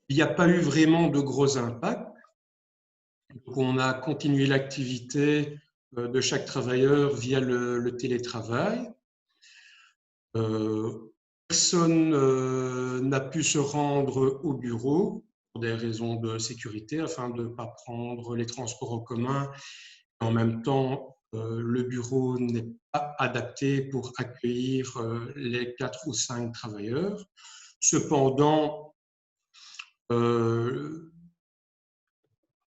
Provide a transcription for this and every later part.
Il n'y a pas eu vraiment de gros impacts. Donc, on a continué l'activité de chaque travailleur via le télétravail. Personne n'a pu se rendre au bureau pour des raisons de sécurité, afin de ne pas prendre les transports en commun. En même temps, le bureau n'est pas adapté pour accueillir les 4 ou 5 travailleurs. Cependant, à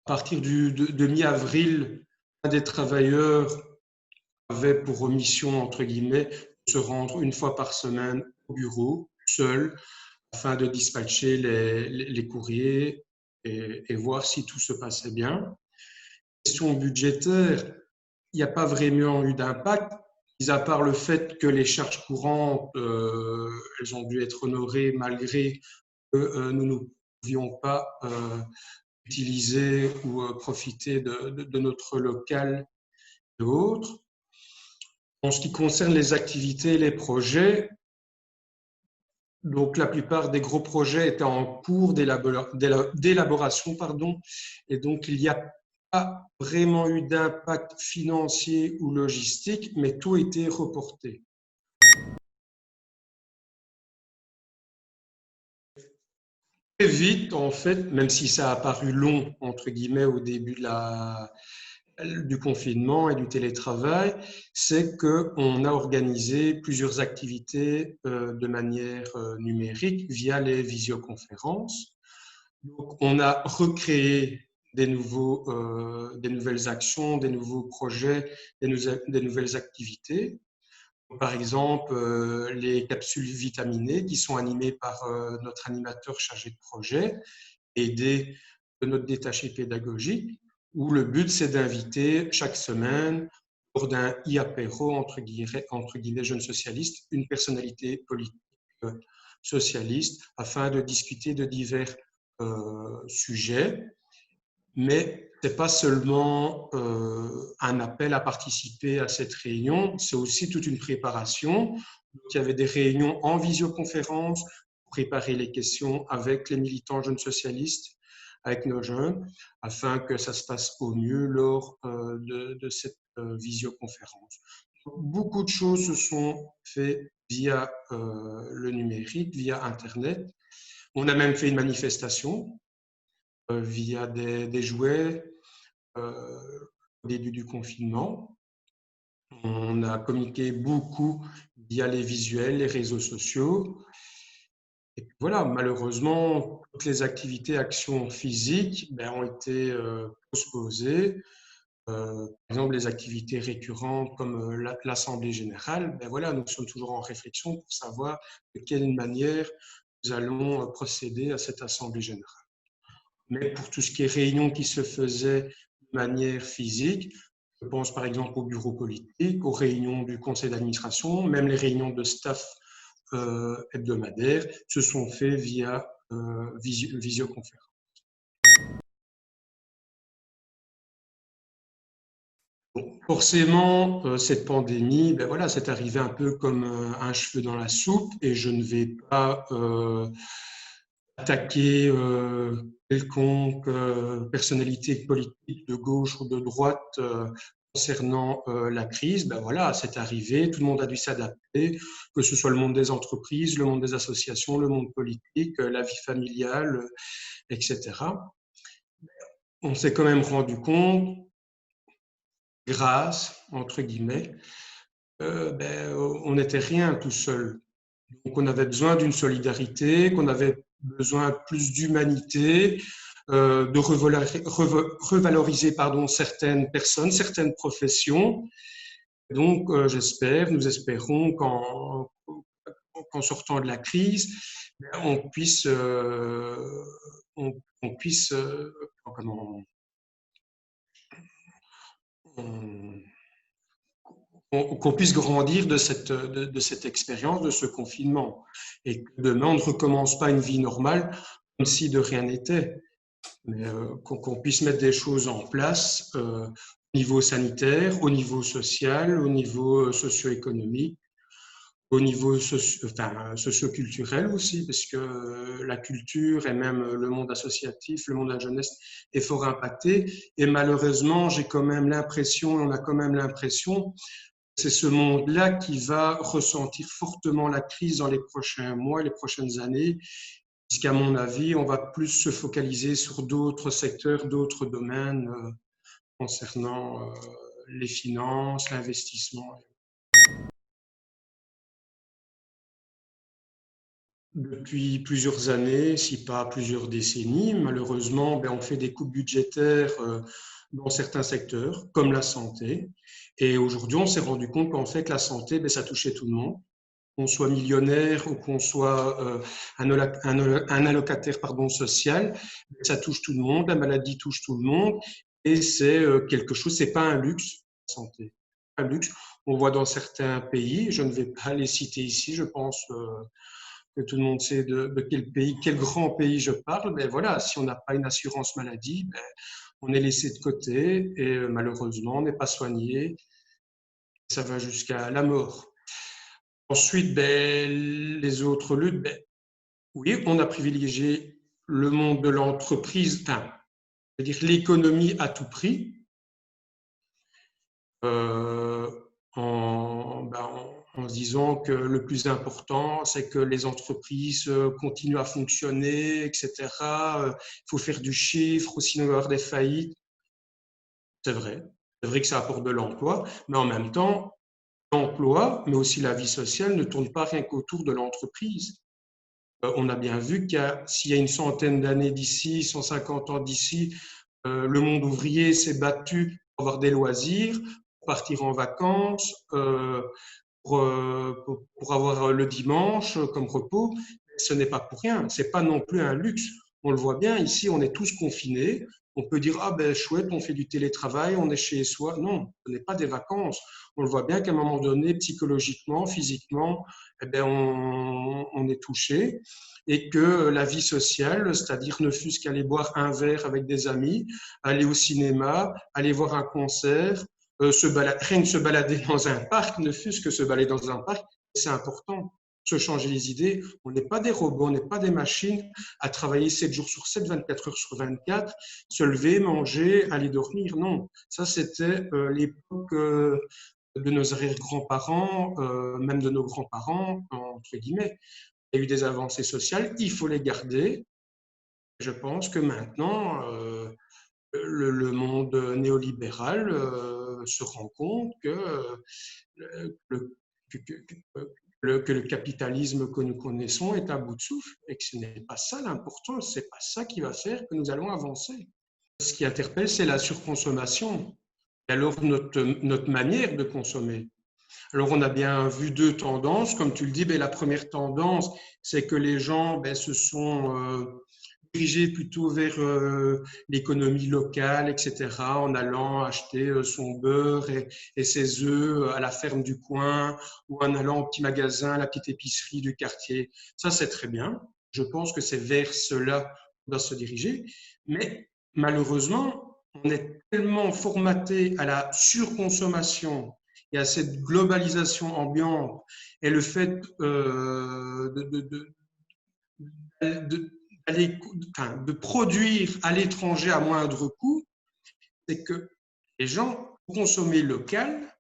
partir de mi-avril, un des travailleurs avait pour mission, entre guillemets, de se rendre une fois par semaine au bureau, seul, afin de dispatcher les courriers et voir si tout se passait bien. Question budgétaire, il n'y a pas vraiment eu d'impact, mis à part le fait que les charges courantes, elles ont dû être honorées malgré que nous ne pouvions pas utiliser ou profiter de notre local et autres. En ce qui concerne les activités et les projets, donc la plupart des gros projets étaient en cours d'élaboration, et donc il n'y a pas vraiment eu d'impact financier ou logistique, mais tout était reporté. Très vite, en fait, même si ça a paru long, entre guillemets, au début du confinement et du télétravail, c'est qu'on a organisé plusieurs activités de manière numérique via les visioconférences. Donc, on a recréé des nouvelles actions, des nouveaux projets, des nouvelles activités. Par exemple, les capsules vitaminées qui sont animées par notre animateur chargé de projet, aidé de notre détaché pédagogique, où le but, c'est d'inviter chaque semaine, lors d'un e-apéro, entre guillemets, jeunes socialistes, une personnalité politique socialiste, afin de discuter de divers sujets. Mais ce n'est pas seulement un appel à participer à cette réunion, c'est aussi toute une préparation. Donc, il y avait des réunions en visioconférence pour préparer les questions avec les militants jeunes socialistes, avec nos jeunes, afin que ça se passe au mieux lors de cette visioconférence. Beaucoup de choses se sont faites via le numérique, via Internet. On a même fait une manifestation via des jouets au début du confinement. On a communiqué beaucoup via les visuels, les réseaux sociaux. Et puis voilà, malheureusement, toutes les activités, actions physiques ont été postposées. Par exemple, les activités récurrentes comme l'Assemblée générale, voilà, nous sommes toujours en réflexion pour savoir de quelle manière nous allons procéder à cette Assemblée générale. Mais pour tout ce qui est réunions qui se faisaient de manière physique, je pense par exemple au bureau politique, aux réunions du conseil d'administration, même les réunions de staff hebdomadaires se sont faites via visioconférence. Bon, forcément, cette pandémie, voilà, c'est arrivé un peu comme un cheveu dans la soupe, et je ne vais pas attaquer quelconque personnalité politique de gauche ou de droite concernant la crise. Voilà, c'est arrivé, tout le monde a dû s'adapter, que ce soit le monde des entreprises, le monde des associations, le monde politique, la vie familiale, etc. On s'est quand même rendu compte, grâce, entre guillemets, on n'était rien tout seul. Donc, on avait besoin d'une solidarité, qu'on avait besoin plus d'humanité, de revaloriser certaines personnes, certaines professions. Donc, nous espérons qu'en sortant de la crise, on puisse qu'on puisse grandir de cette expérience, de ce confinement, et que demain, on ne recommence pas une vie normale comme si de rien n'était, mais qu'on puisse mettre des choses en place au niveau sanitaire, au niveau social, au niveau socio-économique, au niveau socio-culturel aussi, parce que la culture et même le monde associatif, le monde de la jeunesse est fort impacté. Et malheureusement, j'ai quand même l'impression, on a quand même l'impression, c'est ce monde-là qui va ressentir fortement la crise dans les prochains mois, les prochaines années, puisqu'à mon avis, on va plus se focaliser sur d'autres secteurs, d'autres domaines concernant les finances, l'investissement. Depuis plusieurs années, si pas plusieurs décennies, malheureusement, ben, on fait des coupes budgétaires dans certains secteurs, comme la santé. Et aujourd'hui, on s'est rendu compte qu'en fait, la santé, ben, ça touchait tout le monde, qu'on soit millionnaire ou qu'on soit un allocataire pardon, social, ça touche tout le monde, la maladie touche tout le monde, et c'est quelque chose, c'est pas un luxe, la santé. Un luxe. On voit dans certains pays, je ne vais pas les citer ici, je pense que tout le monde sait de quel pays, quel grand pays je parle, ben voilà, si on n'a pas une assurance maladie, ben, on est laissé de côté et malheureusement, on n'est pas soigné. Ça va jusqu'à la mort. Ensuite, ben, les autres luttes, ben, oui, on a privilégié le monde de l'entreprise, enfin, je veux dire l'économie à tout prix, euh, en se disant que le plus important, c'est que les entreprises continuent à fonctionner, etc. Il faut faire du chiffre, sinon il va y avoir des faillites. C'est vrai. C'est vrai que ça apporte de l'emploi, mais en même temps, l'emploi, mais aussi la vie sociale ne tourne pas rien qu'autour de l'entreprise. On a bien vu s'il y a une centaine d'années d'ici, 150 ans d'ici, le monde ouvrier s'est battu pour avoir des loisirs, pour partir en vacances, pour avoir le dimanche comme repos. Ce n'est pas pour rien, ce n'est pas non plus un luxe. On le voit bien, ici, on est tous confinés. On peut dire, ah ben chouette, on fait du télétravail, on est chez soi. Non, ce n'est pas des vacances. On le voit bien qu'à un moment donné, psychologiquement, physiquement, eh ben on est touché et que la vie sociale, c'est-à-dire ne fût-ce qu'aller boire un verre avec des amis, aller au cinéma, aller voir un concert, rien que se balader dans un parc, ne fût-ce que se balader dans un parc, c'est important. Se changer les idées. On n'est pas des robots, on n'est pas des machines à travailler 7 jours sur 7, 24 heures sur 24, se lever, manger, aller dormir. Non, ça c'était l'époque de nos arrière-grands-parents, même de nos grands-parents, entre guillemets. Il y a eu des avancées sociales, il faut les garder. Je pense que maintenant, le monde néolibéral se rend compte le, que le capitalisme que nous connaissons est à bout de souffle et que ce n'est pas ça l'important, ce n'est pas ça qui va faire que nous allons avancer. Ce qui interpelle, c'est la surconsommation et alors notre manière de consommer. Alors, on a bien vu deux tendances. Comme tu le dis, ben, la première tendance, c'est que les gens ben, se sont dirigés plutôt vers l'économie locale, etc., en allant acheter son beurre et ses œufs à la ferme du coin ou en allant au petit magasin, à la petite épicerie du quartier. Ça, c'est très bien. Je pense que c'est vers cela qu'on doit se diriger. Mais malheureusement, on est tellement formaté à la surconsommation et à cette globalisation ambiante et le fait de produire à l'étranger à moindre coût, c'est que les gens, pour consommer local,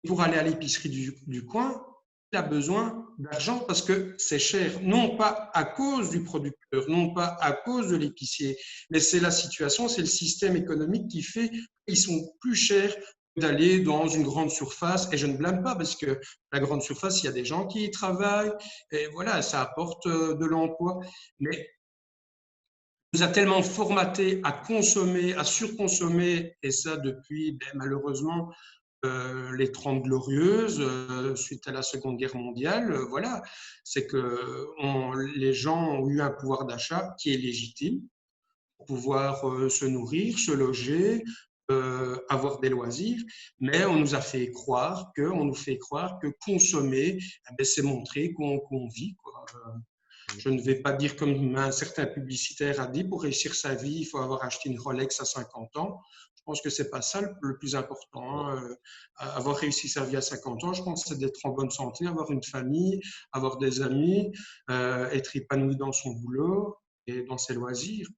pour aller à l'épicerie du coin, il a besoin d'argent parce que c'est cher, non pas à cause du producteur, non pas à cause de l'épicier, mais c'est la situation, c'est le système économique qui fait qu'ils sont plus chers d'aller dans une grande surface. Et je ne blâme pas parce que la grande surface, il y a des gens qui y travaillent et voilà, ça apporte de l'emploi. Mais on nous a tellement formaté à consommer, à surconsommer, et ça depuis ben, malheureusement les 30 glorieuses, suite à la Seconde Guerre mondiale, voilà, c'est que les gens ont eu un pouvoir d'achat qui est légitime pour pouvoir se nourrir, se loger, avoir des loisirs, mais on nous a fait croire on nous fait croire que consommer, eh ben, c'est montrer qu'on vit, quoi. Je ne vais pas dire comme un certain publicitaire a dit, pour réussir sa vie, il faut avoir acheté une Rolex à 50 ans. Je pense que c'est pas ça le plus important, hein. Avoir réussi sa vie à 50 ans, je pense que c'est d'être en bonne santé, avoir une famille, avoir des amis, être épanoui dans son boulot et dans ses loisirs.